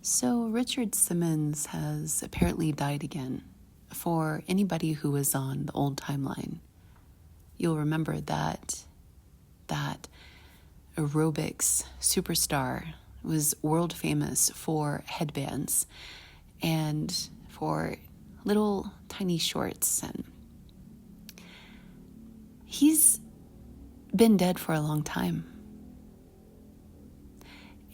So Richard Simmons has apparently died again. For anybody who was on the old timeline, you'll remember that aerobics superstar was world famous for headbands and for little tiny shorts, and he's been dead for a long time.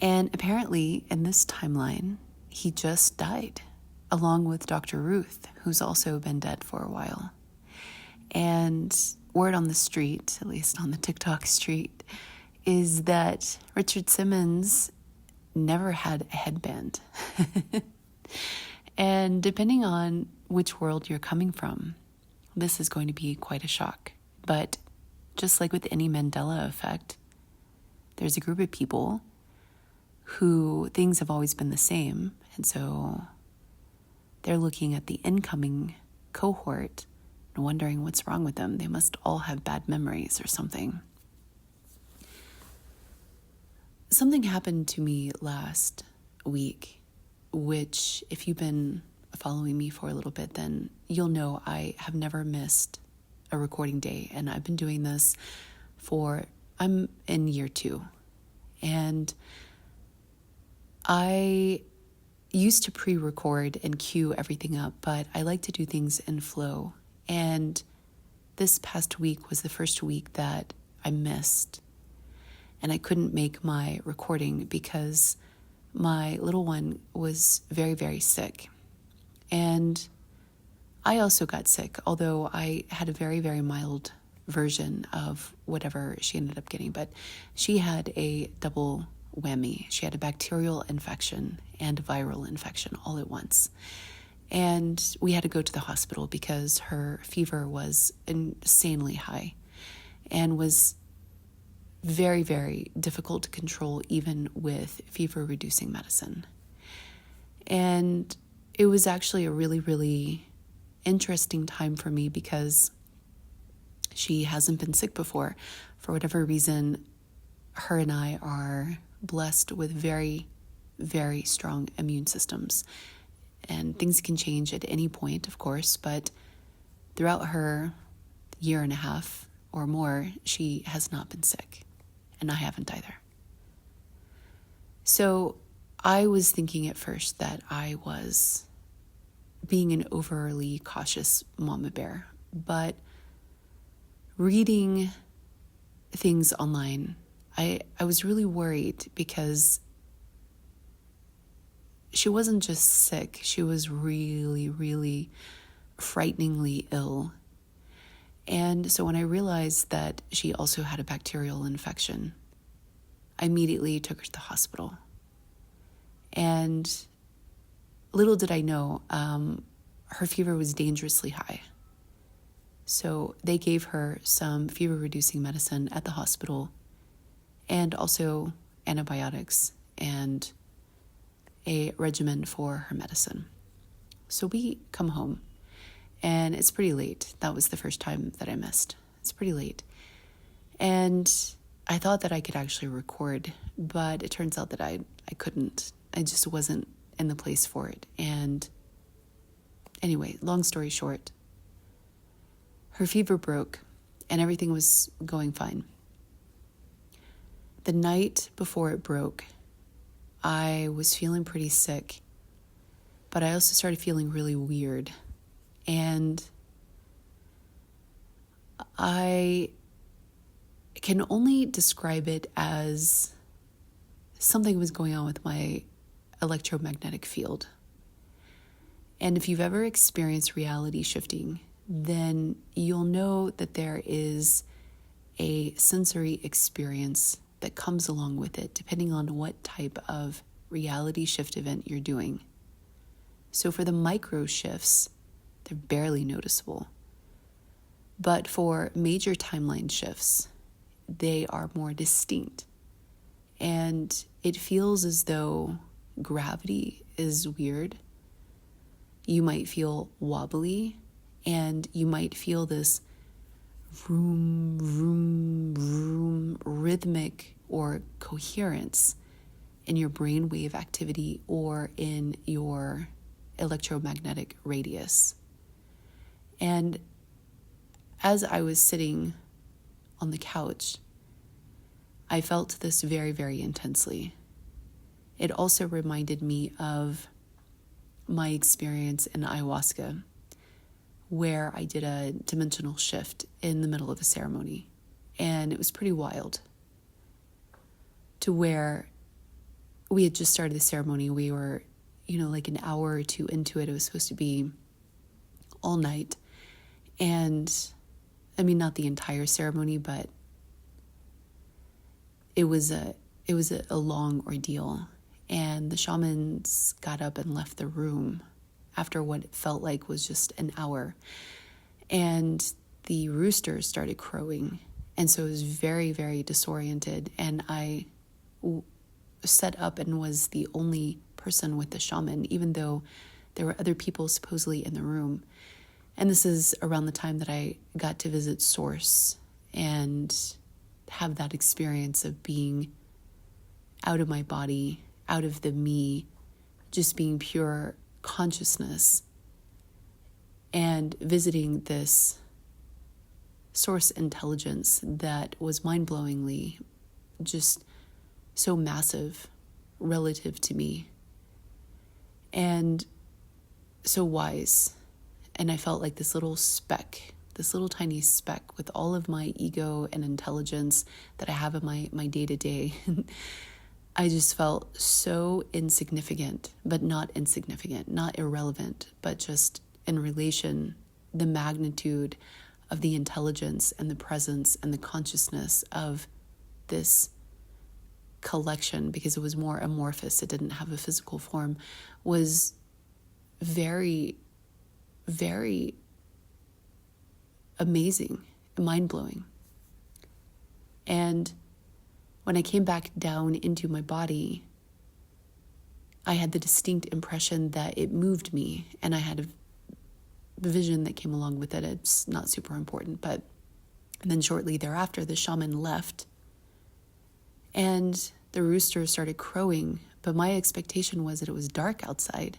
And apparently, in this timeline, he just died, along with Dr. Ruth, who's also been dead for a while. And word on the street, at least on the TikTok street, is that Richard Simmons never had a headband. And depending on which world you're coming from, this is going to be quite a shock. But just like with any Mandela effect, there's a group of people who things have always been the same, and so they're looking at the incoming cohort and wondering what's wrong with them. They must all have bad memories or something. Something happened to me last week, which, if you've been following me for a little bit, then you'll know I have never missed a recording day, and I've been doing this I'm in year 2, and I used to pre-record and cue everything up, but I like to do things in flow. And this past week was the first week that I missed. And I couldn't make my recording because my little one was very, very sick. And I also got sick, although I had a very, very mild version of whatever she ended up getting. But she had a double whammy. She had a bacterial infection and a viral infection all at once. And we had to go to the hospital because her fever was insanely high and was very, very difficult to control, even with fever-reducing medicine. And it was actually a really, really interesting time for me because she hasn't been sick before. For whatever reason, her and I are blessed with very, very strong immune systems. And things can change at any point, of course, but throughout her year and a half or more, she has not been sick. And I haven't either. So I was thinking at first that I was being an overly cautious mama bear, but reading things online, I was really worried because she wasn't just sick, she was really, really frighteningly ill. And so when I realized that she also had a bacterial infection, I immediately took her to the hospital. And little did I know, her fever was dangerously high. So they gave her some fever-reducing medicine at the hospital and also antibiotics and a regimen for her medicine. So we come home and it's pretty late. That was the first time that I missed. It's pretty late. And I thought that I could actually record, but it turns out that I couldn't. I just wasn't in the place for it. And anyway, long story short, her fever broke and everything was going fine. The night before it broke, I was feeling pretty sick, but I also started feeling really weird. And I can only describe it as something was going on with my electromagnetic field. And if you've ever experienced reality shifting, then you'll know that there is a sensory experience that comes along with it, depending on what type of reality shift event you're doing. So for the micro shifts, they're barely noticeable. But for major timeline shifts, they are more distinct. And it feels as though gravity is weird. You might feel wobbly, and you might feel this vroom, vroom, vroom rhythmic or coherence in your brainwave activity or in your electromagnetic radius. And as I was sitting on the couch, I felt this very, very intensely. It also reminded me of my experience in ayahuasca, where I did a dimensional shift in the middle of a ceremony. And it was pretty wild, to where we had just started the ceremony. We were, like an hour or two into it. It was supposed to be all night. And I mean, not the entire ceremony, but it was a long ordeal. And the shamans got up and left the room after what it felt like was just an hour. And the roosters started crowing. And so it was very, very disoriented. And I set up and was the only person with the shaman, even though there were other people supposedly in the room. And this is around the time that I got to visit Source and have that experience of being out of my body, out of the me, just being pure consciousness, and visiting this source intelligence that was mind-blowingly just so massive relative to me and so wise. And I felt like this little tiny speck with all of my ego and intelligence that I have in my day-to-day. I just felt so insignificant, but not insignificant, not irrelevant, but just in relation, the magnitude of the intelligence and the presence and the consciousness of this collection, because it was more amorphous, it didn't have a physical form, was very, very amazing, mind-blowing. And when I came back down into my body, I had the distinct impression that it moved me, and I had a vision that came along with it. It's not super important, but and then shortly thereafter, the shaman left, and the rooster started crowing, but my expectation was that it was dark outside.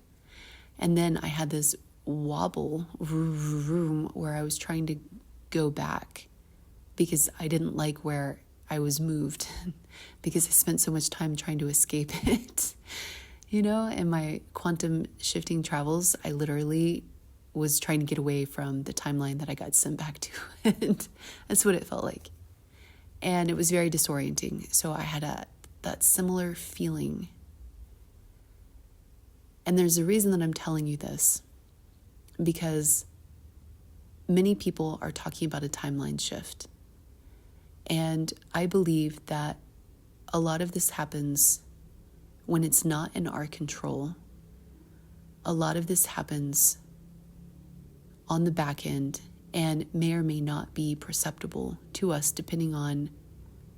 And then I had this wobble room where I was trying to go back because I didn't like where I was moved because I spent so much time trying to escape it. In my quantum shifting travels, I literally was trying to get away from the timeline that I got sent back to. And that's what it felt like. And it was very disorienting. So I had that similar feeling. And there's a reason that I'm telling you this, because many people are talking about a timeline shift. And I believe that a lot of this happens when it's not in our control. A lot of this happens on the back end and may or may not be perceptible to us depending on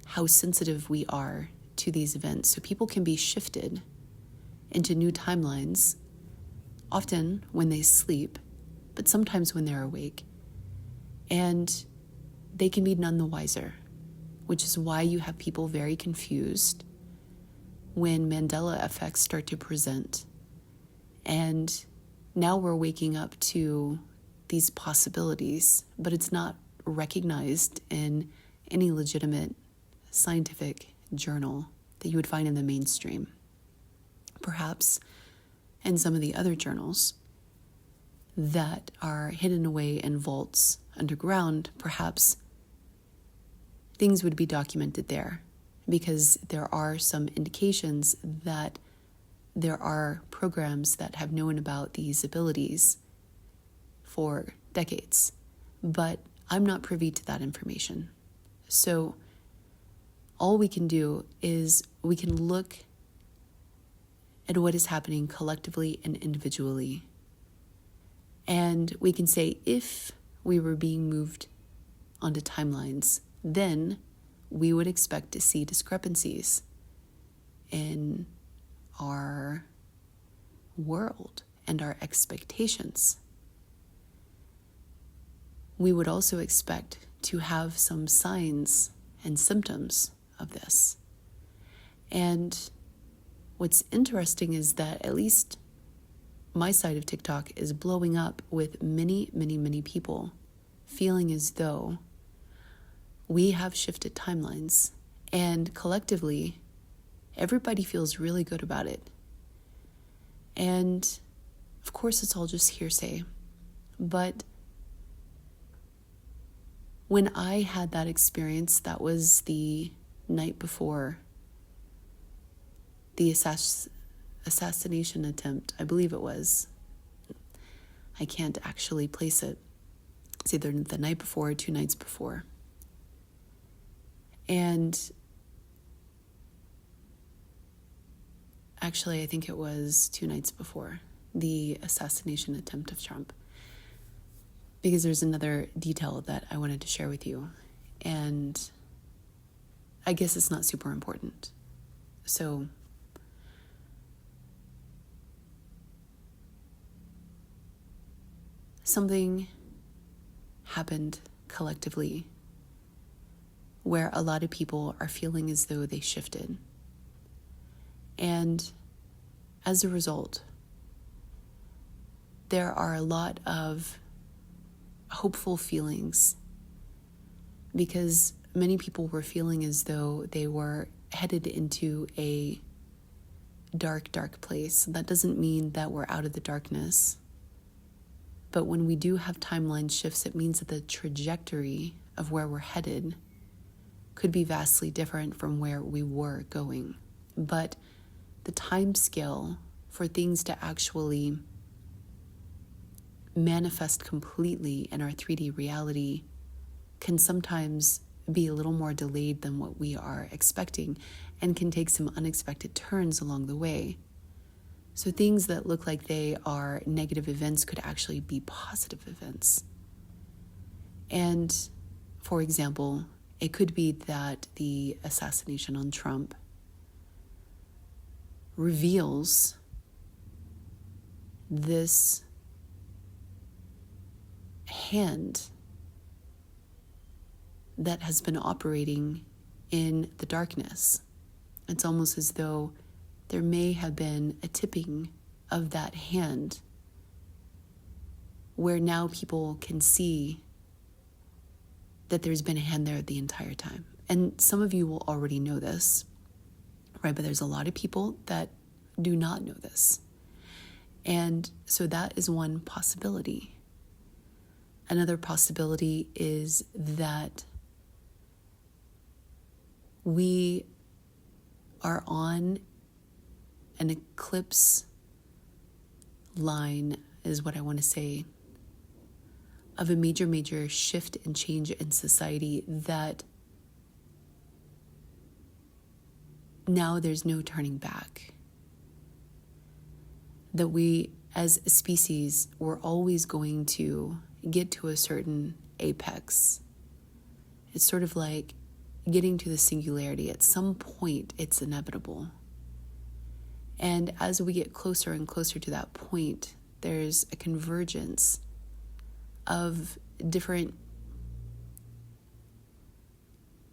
how sensitive we are to these events. So people can be shifted into new timelines, often when they sleep, but sometimes when they're awake. And they can be none the wiser, which is why you have people very confused when Mandela effects start to present. And now we're waking up to these possibilities, but it's not recognized in any legitimate scientific journal that you would find in the mainstream. Perhaps in some of the other journals that are hidden away in vaults underground, perhaps things would be documented there, because there are some indications that there are programs that have known about these abilities for decades, but I'm not privy to that information. So all we can do is we can look at what is happening collectively and individually. And we can say, if we were being moved onto timelines, then we would expect to see discrepancies in our world and our expectations. We would also expect to have some signs and symptoms of this. And what's interesting is that at least my side of TikTok is blowing up with many, many, many people feeling as though we have shifted timelines, and collectively, everybody feels really good about it. And of course, it's all just hearsay. But when I had that experience, that was the night before the assassination attempt, I believe it was. I can't actually place it. It's either the night before or 2 nights before. And actually, I think it was 2 nights before the assassination attempt of Trump. Because there's another detail that I wanted to share with you. And I guess it's not super important. So something happened collectively where a lot of people are feeling as though they shifted. And as a result, there are a lot of hopeful feelings because many people were feeling as though they were headed into a dark, dark place. That doesn't mean that we're out of the darkness. But when we do have timeline shifts, it means that the trajectory of where we're headed could be vastly different from where we were going. But the time scale for things to actually manifest completely in our 3D reality can sometimes be a little more delayed than what we are expecting and can take some unexpected turns along the way. So things that look like they are negative events could actually be positive events. And for example, it could be that the assassination on Trump reveals this hand that has been operating in the darkness. It's almost as though there may have been a tipping of that hand where now people can see that there's been a hand there the entire time. And some of you will already know this, right? But there's a lot of people that do not know this. And so that is one possibility. Another possibility is that we are on an eclipse line, is what I want to say, of a major, major shift and change in society that now there's no turning back. That we, as a species, we're always going to get to a certain apex. It's sort of like getting to the singularity. At some point, it's inevitable. And as we get closer and closer to that point, there's a convergence of different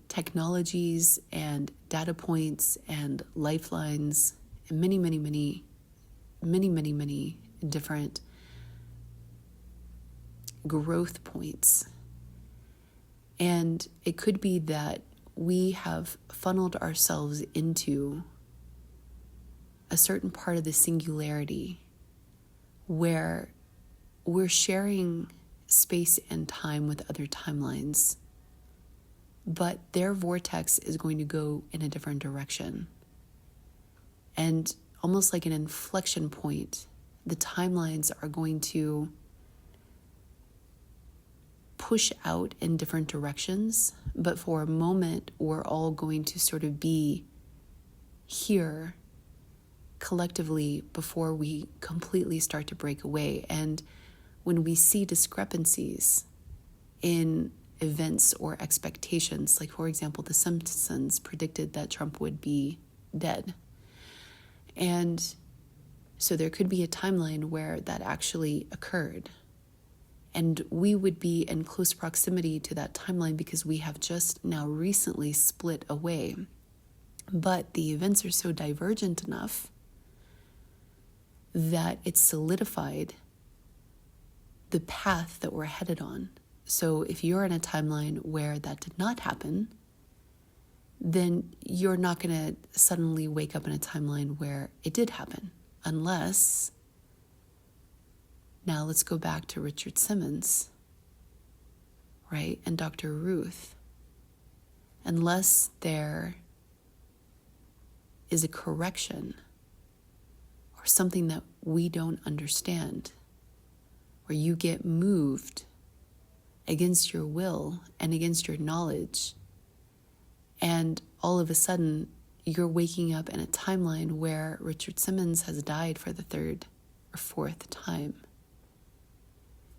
technologies and data points and lifelines and many, many, many, many, many, many different growth points. And it could be that we have funneled ourselves into a certain part of the singularity where we're sharing space and time with other timelines, but their vortex is going to go in a different direction. And almost like an inflection point, the timelines are going to push out in different directions, but for a moment, we're all going to sort of be here collectively before we completely start to break away. And when we see discrepancies in events or expectations, like for example, The Simpsons predicted that Trump would be dead. And so there could be a timeline where that actually occurred. And we would be in close proximity to that timeline because we have just now recently split away. But the events are so divergent enough that it's solidified the path that we're headed on. So if you're in a timeline where that did not happen, then you're not going to suddenly wake up in a timeline where it did happen. Unless, now let's go back to Richard Simmons, right? And Dr. Ruth. Unless there is a correction or something that we don't understand, where you get moved against your will and against your knowledge, and all of a sudden you're waking up in a timeline where Richard Simmons has died for the third or fourth time.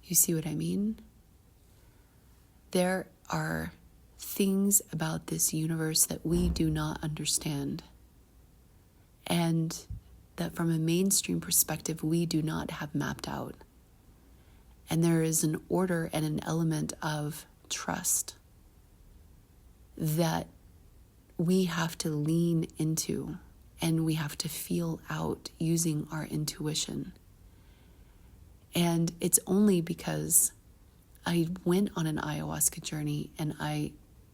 You see what I mean? There are things about this universe that we do not understand, and that from a mainstream perspective we do not have mapped out. And there is an order and an element of trust that we have to lean into, and we have to feel out using our intuition. And it's only because I went on an ayahuasca journey and I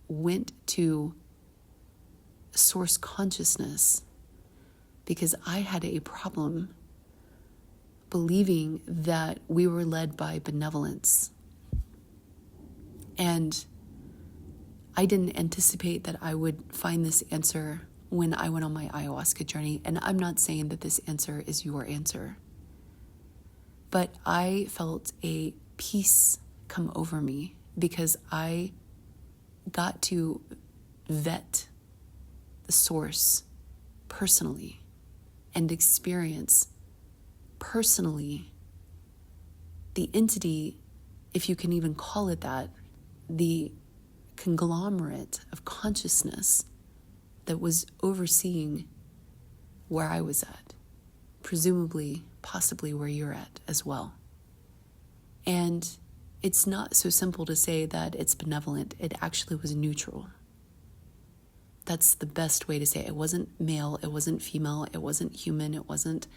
went to source consciousness because I had a problem believing that we were led by benevolence. And I didn't anticipate that I would find this answer when I went on my ayahuasca journey. And I'm not saying that this answer is your answer, but I felt a peace come over me because I got to vet the source personally and experience personally the entity, if you can even call it that, the conglomerate of consciousness that was overseeing where I was at, presumably, possibly where you're at as well. And it's not so simple to say that it's benevolent. It actually was neutral. That's the best way to say it. It wasn't male, it wasn't female, it wasn't human, it wasn't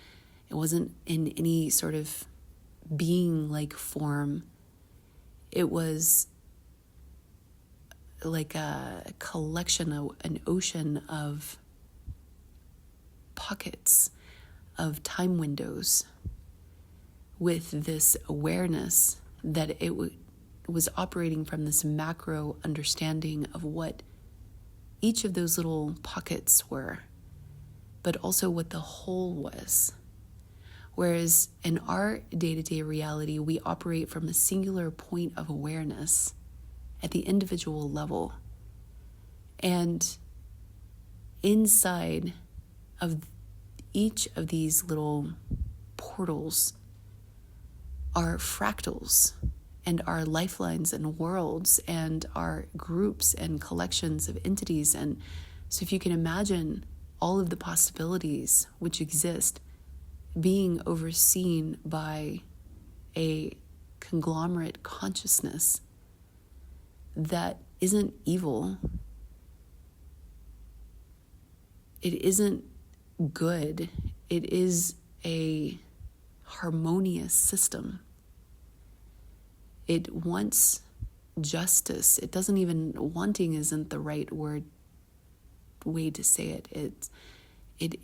in any sort of being-like form. It was like a collection, an ocean of pockets of time windows with this awareness that it was operating from this macro understanding of what each of those little pockets were, but also what the whole was. Whereas in our day-to-day reality, we operate from a singular point of awareness at the individual level. And inside of each of these little portals are fractals and our lifelines and worlds and our groups and collections of entities. And so if you can imagine all of the possibilities which exist being overseen by a conglomerate consciousness that isn't evil, it isn't good, it is a harmonious system. It wants justice. It doesn't even, wanting isn't the right way to say it. It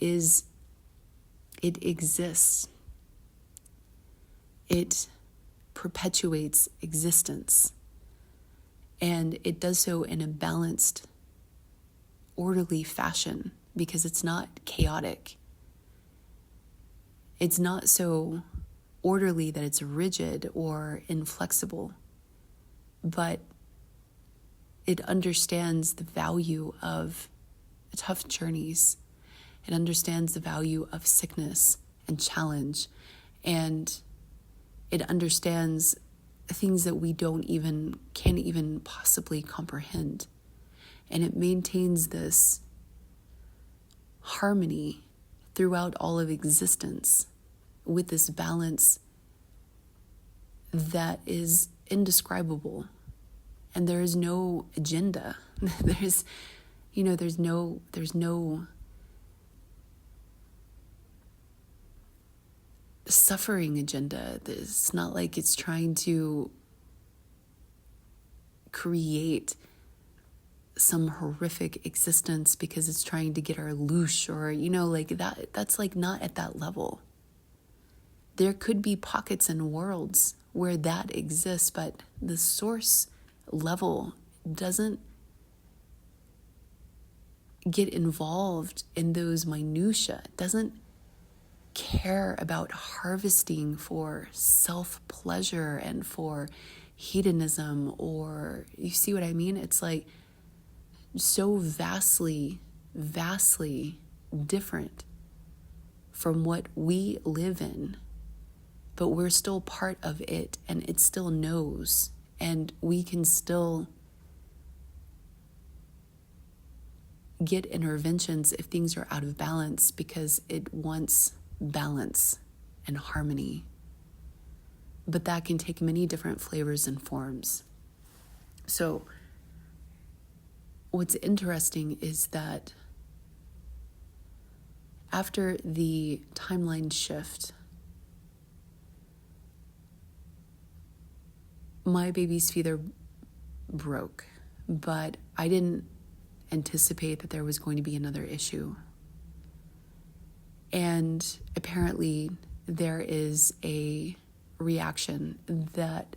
exists. It perpetuates existence. And it does so in a balanced, orderly fashion because it's not chaotic. It's not so orderly that it's rigid or inflexible, but it understands the value of tough journeys. It understands the value of sickness and challenge, and it understands things that we can't even possibly comprehend. And it maintains this harmony throughout all of existence with this balance that is indescribable. And there is no agenda. There's no suffering agenda. It's not like it's trying to create some horrific existence because it's trying to get our loosh, or, like that's like not at that level. There could be pockets and worlds where that exists, but the source level doesn't get involved in those minutiae, doesn't care about harvesting for self-pleasure and for hedonism, or, you see what I mean? It's like so vastly different from what we live in, but we're still part of it, and it still knows, and we can still get interventions if things are out of balance, because it wants balance and harmony. But that can take many different flavors and forms. So what's interesting is that after the timeline shift, my baby's feeder broke, but I didn't anticipate that there was going to be another issue. And apparently there is a reaction that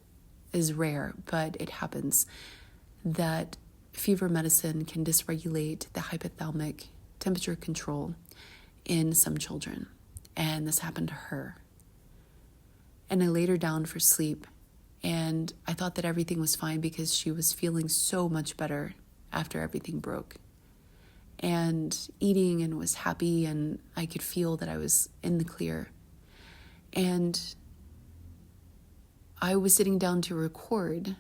is rare, but it happens, that fever medicine can dysregulate the hypothalamic temperature control in some children. And this happened to her. And I laid her down for sleep, and I thought that everything was fine because she was feeling so much better after everything broke, and eating, and was happy, and I could feel that I was in the clear. And I was sitting down to record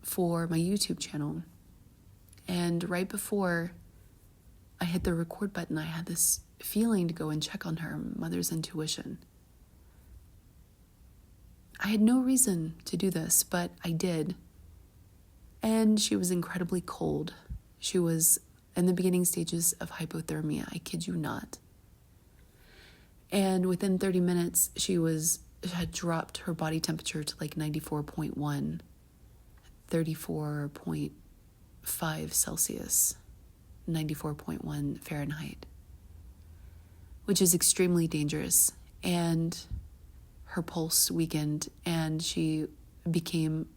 for my YouTube channel, and right before I hit the record button, I had this feeling to go and check on her, mother's intuition. I had no reason to do this, but I did. And she was incredibly cold. She was in the beginning stages of hypothermia, I kid you not. And within 30 minutes, she had dropped her body temperature to like 94.1, 34.5 Celsius, 94.1 Fahrenheit, which is extremely dangerous. And her pulse weakened, and she became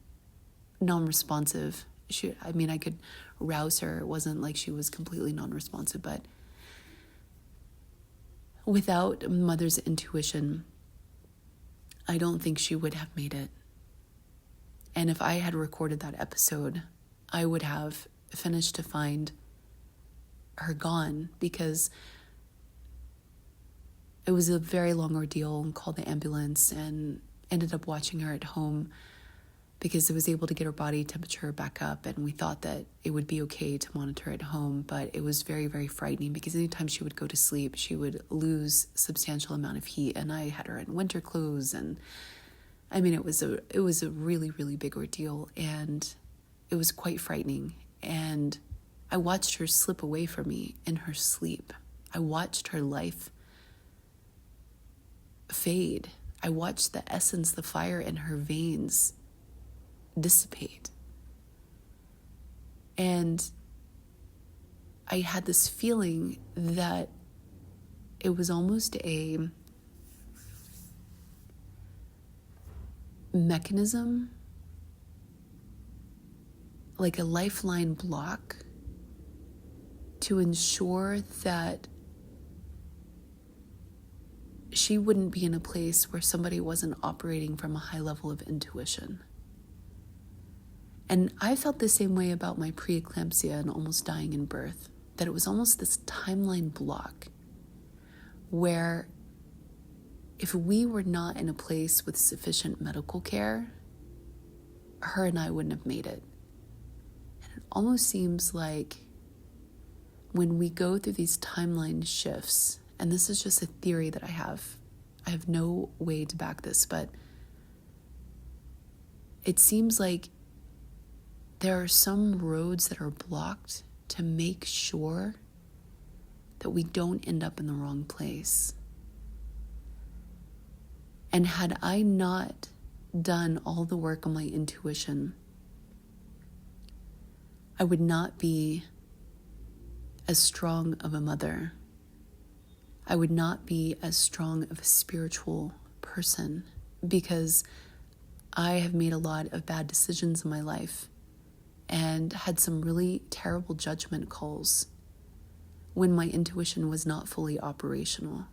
non-responsive. I could rouse her. It wasn't like she was completely non-responsive, but without mother's intuition, I don't think she would have made it. And if I had recorded that episode, I would have finished to find her gone, because it was a very long ordeal, and called the ambulance and ended up watching her at home, because it was able to get her body temperature back up, and we thought that it would be okay to monitor at home. But it was very, very frightening, because anytime she would go to sleep, she would lose substantial amount of heat, and I had her in winter clothes, and it was a really, really big ordeal, and it was quite frightening. And I watched her slip away from me in her sleep. I watched her life fade. I watched the essence, the fire in her veins dissipate. And I had this feeling that it was almost a mechanism, like a lifeline block, to ensure that she wouldn't be in a place where somebody wasn't operating from a high level of intuition. And I felt the same way about my preeclampsia and almost dying in birth, that it was almost this timeline block where if we were not in a place with sufficient medical care, her and I wouldn't have made it. And it almost seems like when we go through these timeline shifts, and this is just a theory that I have no way to back this, but it seems like there are some roads that are blocked to make sure that we don't end up in the wrong place. And had I not done all the work on my intuition, I would not be as strong of a mother. I would not be as strong of a spiritual person, because I have made a lot of bad decisions in my life and had some really terrible judgment calls when my intuition was not fully operational.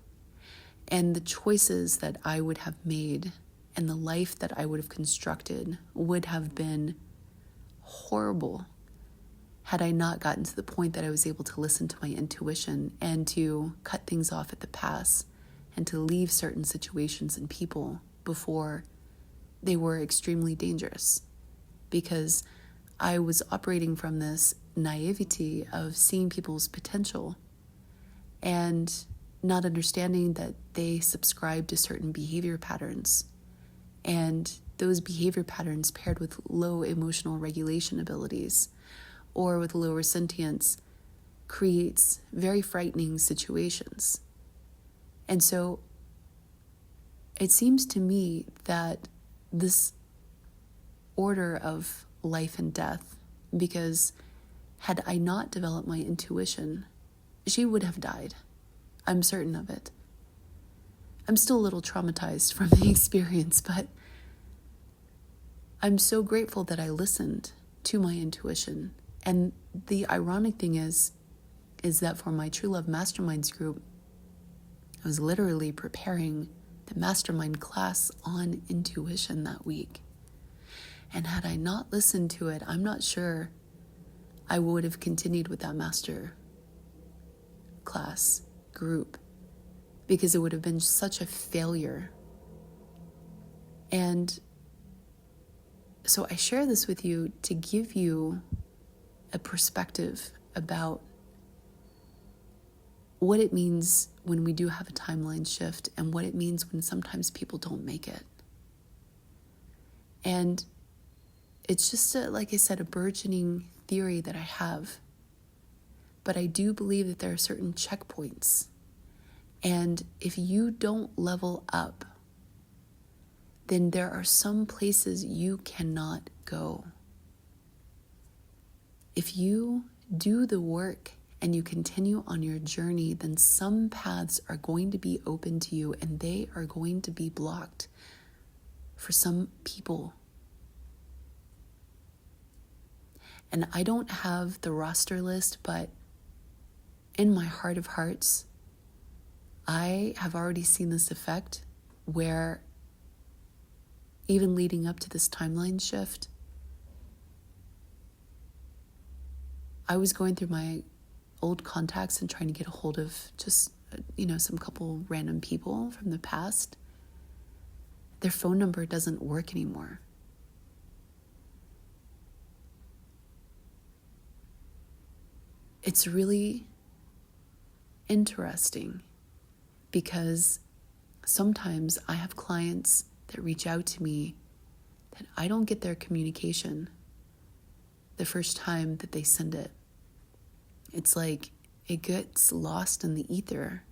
And the choices that I would have made and the life that I would have constructed would have been horrible had I not gotten to the point that I was able to listen to my intuition and to cut things off at the pass and to leave certain situations and people before they were extremely dangerous, because I was operating from this naivety of seeing people's potential and not understanding that they subscribe to certain behavior patterns. And those behavior patterns paired with low emotional regulation abilities or with lower sentience creates very frightening situations. And so it seems to me that this order of life and death, because had I not developed my intuition, she would have died. I'm certain of it. I'm still a little traumatized from the experience, but I'm so grateful that I listened to my intuition. And the ironic thing is that for my True Love Masterminds group, I was literally preparing the mastermind class on intuition that week. And had I not listened to it, I'm not sure I would have continued with that master class group, because it would have been such a failure. And so I share this with you to give you a perspective about what it means when we do have a timeline shift and what it means when sometimes people don't make it. And it's just, like I said, a burgeoning theory that I have. But I do believe that there are certain checkpoints. And if you don't level up, then there are some places you cannot go. If you do the work and you continue on your journey, then some paths are going to be open to you and they are going to be blocked for some people. And I don't have the roster list, but in my heart of hearts, I have already seen this effect where even leading up to this timeline shift, I was going through my old contacts and trying to get a hold of just, some couple random people from the past. Their phone number doesn't work anymore. It's really interesting because sometimes I have clients that reach out to me that I don't get their communication the first time that they send it. It's like it gets lost in the ether.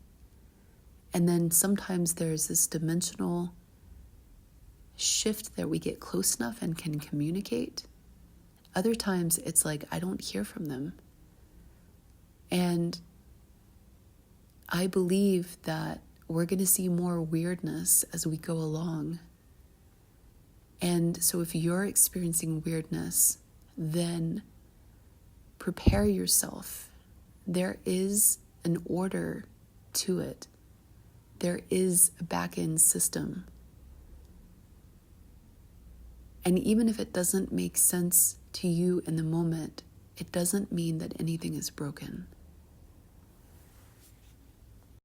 And then sometimes there's this dimensional shift that we get close enough and can communicate. Other times it's like I don't hear from them. And I believe that we're going to see more weirdness as we go along. And so if you're experiencing weirdness, then prepare yourself. There is an order to it. There is a back-end system. And even if it doesn't make sense to you in the moment, it doesn't mean that anything is broken.